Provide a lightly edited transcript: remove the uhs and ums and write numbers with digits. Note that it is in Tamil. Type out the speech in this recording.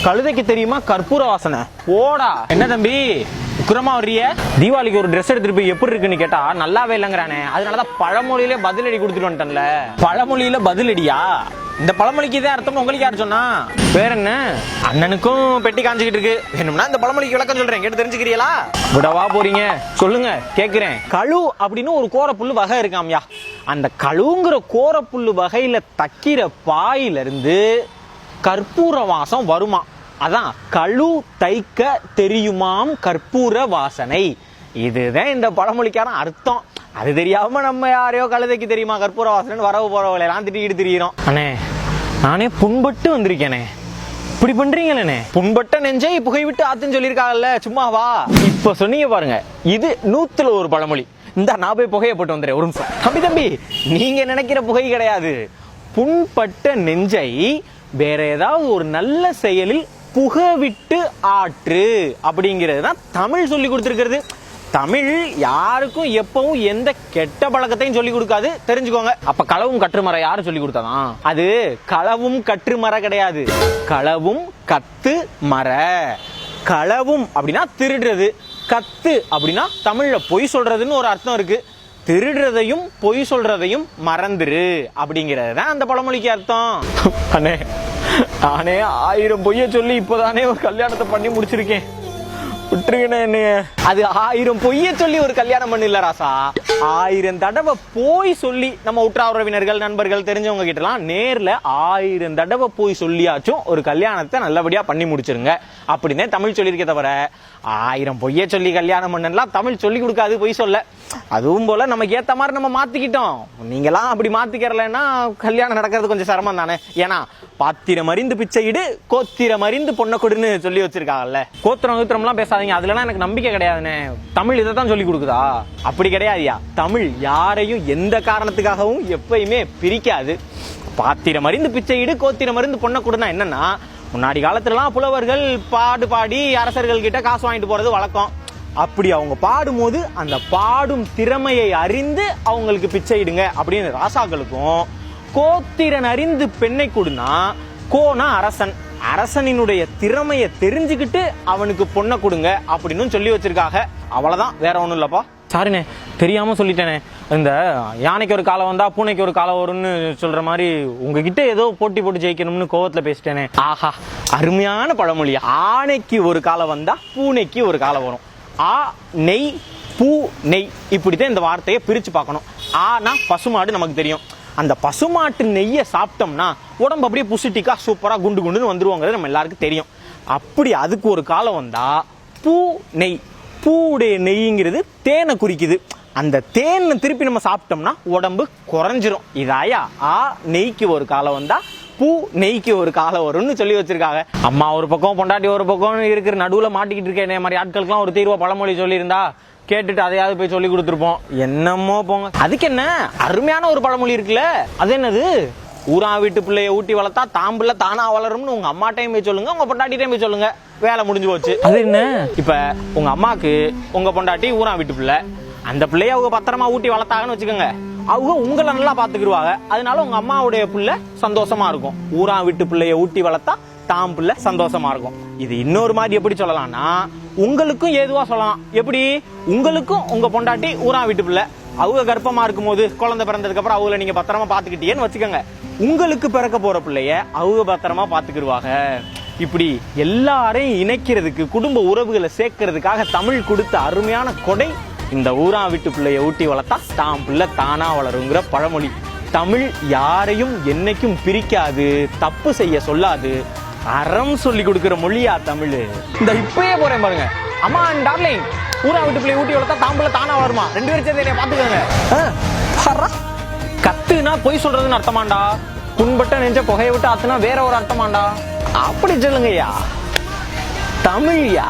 கழுதைக்கு தெரியுமா கற்பூர வாசனை? போடா. என்ன தம்பி உக்கிரமா வர்றிய? தீபாவளிக்கு ஒரு ட்ரெஸ் எடுத்துட்டு போய் எப்படி இருக்குன்னு கேட்டா நல்லாவே இல்லைங்கிறானே. அதனாலதான் பழமொழியிலே பதிலடி கொடுத்துட்டு வந்துட்டேன்ல. பழமொழியில பதிலடியா? இந்த பழமொழிக்கு இதே அர்த்தம் உங்களுக்கு யார் சொன்னா? வேற என்ன? அண்ணனுக்கும் பெட்டி காஞ்சிக்கிட்டு இருக்கு. வேணும்னா இந்த பழமொழிக்கு விளக்கம் சொல்றேன், கேட்டு தெரிஞ்சுக்கிறீங்களா? விடவா போறீங்க? சொல்லுங்க கேக்குறேன். கழு அப்படின்னு ஒரு கோரப்புல்லு வகை இருக்காம்யா. அந்த கழுவுங்கிற கோரப்புல்லு வகையில தக்கிற பாயில இருந்து கற்பூர வாசம் வருமா. அதான் கழு தைக்க தெரியுமாம் கற்பூர வாசனை. இதுதான் இந்த பழமொழிக்கான அர்த்தம். அது தெரியாம நம்ம யாரையோ கழுதைக்கு தெரியுமா கற்பூர வாசனை வரவு போறவளையெல்லாம் திட்டிக்கிட்டு திரியிறோம். அண்ணே நானே புண்பட்டு வந்திருக்கேனே, இப்படி பண்றீங்களே. புண்பட்ட நெஞ்சை புகை விட்டு ஆத்துன்னு சொல்லியிருக்காங்கல்ல, சும்மாவா? இப்ப சொன்னீங்க பாருங்க, இது 100ல ஒரு பழமொழி. இந்த நான் போய் புகையை போட்டு வந்துடுறேன் ஒரு நிமிஷம். தம்பி நீங்க நினைக்கிற புகை கிடையாது. புண்பட்ட நெஞ்சை வேற ஏதாவது ஒரு நல்ல செயலில் புகவிட்டு ஆற்று அப்படிங்கிறது தான் தமிழ் சொல்லி கொடுத்துருக்கிறது. தமிழ் யாருக்கும் எப்பவும் எந்த கெட்ட பழக்கத்தையும் சொல்லி கொடுக்காது, தெரிஞ்சுக்கோங்க. அப்ப களவும் கற்றுமர யாரு சொல்லி கொடுத்தாதான்? அது களவும் கற்றுமர கிடையாது, களவும் கத்து மர. களவும் அப்படின்னா திருடுறது, கத்து அப்படின்னா தமிழ்ல பொய் சொல்றதுன்னு ஒரு அர்த்தம் இருக்கு. திருடுறதையும் பொய் சொல்றதையும் மறந்துரு அப்படிங்கிறது தான் அந்த பழமொழிக்கு அர்த்தம். அண்ணே நானே 1000 பொய்ய சொல்லி இப்பதானே ஒரு கல்யாணத்தை பண்ணி முடிச்சிருக்கேன், விட்டுருங்கண்ணே. அது 1000 பொய்ய சொல்லி ஒரு கல்யாணம் பண்ணல ராசா, 1000 தடவை போய் சொல்லி நம்ம உற்றார் உறவினர்கள் நண்பர்கள் தெரிஞ்சவங்க கிட்டலாம் நேர்ல 1000 தடவை போய் சொல்லியாச்சும் ஒரு கல்யாணத்தை நல்லபடியா பண்ணி முடிச்சிருங்க அப்படின்னு தமிழ் சொல்லியிருக்கே தவிர 1000 பொய்ய சொல்லி கல்யாணம் பண்ணலாம் தமிழ் சொல்லி கொடுக்காது பொய் சொல்ல. அதுவும் போல நமக்கு ஏத்த மாதிரி நம்ம மாத்திக்கிட்டோம். நீங்களாம் அப்படி மாத்திக்கிறலன்னா கல்யாணம் நடக்கிறது கொஞ்சம் சிரமம் தானே. ஏன்னா பாத்திரம் அறிந்து பிச்சையிடு கோத்திரம் அறிந்து பொண்ணை கொடுன்னு சொல்லி வச்சிருக்காங்கல்ல. கோத்திரம் எல்லாம் பேசாதீங்க, அதுலலாம் எனக்கு நம்பிக்கை கிடையாதுன்னு. தமிழ் இதை தான் சொல்லி கொடுக்குதா? அப்படி கிடையாதுயா. தமிழ் யாரையும் எந்த காரணத்துக்காகவும் எப்பயுமே பிரிக்காது. பாத்திரம் அறிந்து பிச்சையிடு கோத்திரம் அறிந்து பொண்ணை கொடுனா என்னன்னா, முன்னாடி காலத்துலலாம் புலவர்கள் பாடு பாடி அரசர்கள் கிட்ட காசு வாங்கிட்டு போறது வழக்கம். அப்படி அவங்க பாடும்போது அந்த பாடும் திறமையை அறிந்து அவங்களுக்கு பிச்சையிடுங்க அப்படின்னு ராசாக்களுக்கும், கோத்திரன் அறிந்து பெண்ணை கொடுனா கோனா அரசன், அரசனினுடைய திறமையை தெரிஞ்சுக்கிட்டு அவனுக்கு பொண்ணை கொடுங்க அப்படின்னு சொல்லி வச்சிருக்காங்க. அவ்வளவுதான், வேற ஒண்ணும் இல்லப்பா. சாரிண்ணே தெரியாம சொல்லிட்டேனே. இந்த யானைக்கு ஒரு காலம் வந்தா பூனைக்கு ஒரு காலம் வரும்னு சொல்ற மாதிரி உங்ககிட்ட ஏதோ போட்டி போட்டு ஜெயிக்கணும்னு கோவத்துல பேசிட்டேனே. ஆஹா அருமையான பழமொழி. ஆனைக்கு ஒரு காலம் வந்தா பூனைக்கு ஒரு காலம் வரும். ஆ நெய் பூ நெய் இப்படித்தான் இந்த வார்த்தையை பிரிச்சு பார்க்கணும். ஆனா பசுமாடு நமக்கு தெரியும். அந்த பசுமாட்டு நெய்யை சாப்பிட்டோம்னா உடம்பு அப்படியே புசிட்டிக்கா சூப்பரா குண்டு குண்டுன்னு வந்துருவாங்கிறது நம்ம எல்லாருக்கும் தெரியும். அப்படி அதுக்கு ஒரு காலம் வந்தா பூ நெய், பூவுடைய நெய்ங்கிறது தேனை குறிக்குது. அந்த தேனை திருப்பி நம்ம சாப்பிட்டோம்னா உடம்பு குறைஞ்சிரும். இதாயா ஆ நெய்க்கு ஒரு காலம் வந்தா பூ நெய்க்கு ஒரு காலம் வரும்னு சொல்லி வச்சிருக்காங்க. அம்மா ஒரு பக்கம் பொண்டாட்டி ஒரு பக்கம் இருக்கிற நடுவுல மாட்டிக்கிட்டு இருக்கேன் மாதிரி ஆட்களுக்குலாம் ஒரு தீர்வா பழமொழி சொல்லியிருந்தா கேட்டுட்டு அதையாவது போய் சொல்லி கொடுத்துருப்போம். என்னமோ போங்க. அதுக்கு என்ன அருமையான ஒரு பழமொழி இருக்குல்ல, அது என்னது? ஊரா வீட்டு பிள்ளைய ஊட்டி வளர்த்தா தாம்புல தானா வளரும்னு உங்க அம்மாட்டையும் போய் சொல்லுங்க, உங்க பொண்டாட்டிட்டையும் போய் சொல்லுங்க, வேலை முடிஞ்சு போச்சு. அது என்ன? இப்ப உங்க அம்மாக்கு உங்க பொண்டாட்டி ஊரா வீட்டு பிள்ளை, அந்த பிள்ளைய அவங்க பத்திரமா ஊட்டி வளர்த்தாங்கன்னு வச்சுக்கோங்க, அவங்க உங்களை நல்லா பாத்துக்கிடுவாங்க. அதனால உங்க அம்மாவுடைய பிள்ளை சந்தோஷமா இருக்கும். ஊரா வீட்டு பிள்ளைய ஊட்டி வளர்த்தா தாம் பிள்ளை சந்தோஷமா இருக்கும். இது இன்னொரு மாதிரி எப்படி சொல்லலாம்னா, உங்களுக்கும் ஏதுவா சொல்லலாம். எப்படி? உங்களுக்கும் உங்க பொண்டாட்டி ஊரா வீட்டு பிள்ளை, அவங்க கர்ப்பமா இருக்கும் போது குழந்தை பிறந்ததுக்கு அப்புறம் அவங்கள நீங்க பத்திரமா பாத்துக்கிட்டீங்கன்னு வச்சுக்கோங்க, உங்களுக்கு பிறக்க போற பிள்ளைய அவங்க பத்திரமா பாத்துக்கிடுவாங்க. இப்படி எல்லாரையும் இணைக்கிறதுக்கு, குடும்ப உறவுகளை சேர்க்கறதுக்காக தமிழ் கொடுத்த அருமையான கொடை இந்த ஊரா வீட்டு பிள்ளைய ஊட்டி வளர்த்தா தாம் பிள்ளை தானா வளருங்கிற பழமொழி. தமிழ் யாரையும் என்னைக்கும் பிரிக்காது, தப்பு செய்ய சொல்லாது, அறம் சொல்லி கொடுக்கிற மொழியா தமிழ். இந்த இப்பயே போறேன் பாருங்க, அம்மா அண்ட் டார்லிங் ஊரா வீட்டு பிள்ளைய ஊட்டி வளர்த்தா தாம் பிள்ளை தானா வருமா, 2 பேரும் சேர்ந்து பாத்துக்கோங்க. கத்துனா பொய் சொல்றதுன்னு அர்த்தமாண்டா, புண்பட்ட நெஞ்ச புகையை விட்டு ஆத்துனா வேற ஒரு அர்த்தமாண்டா. அப்படி சொல்லுங்கய்யா, தமிழ்யா.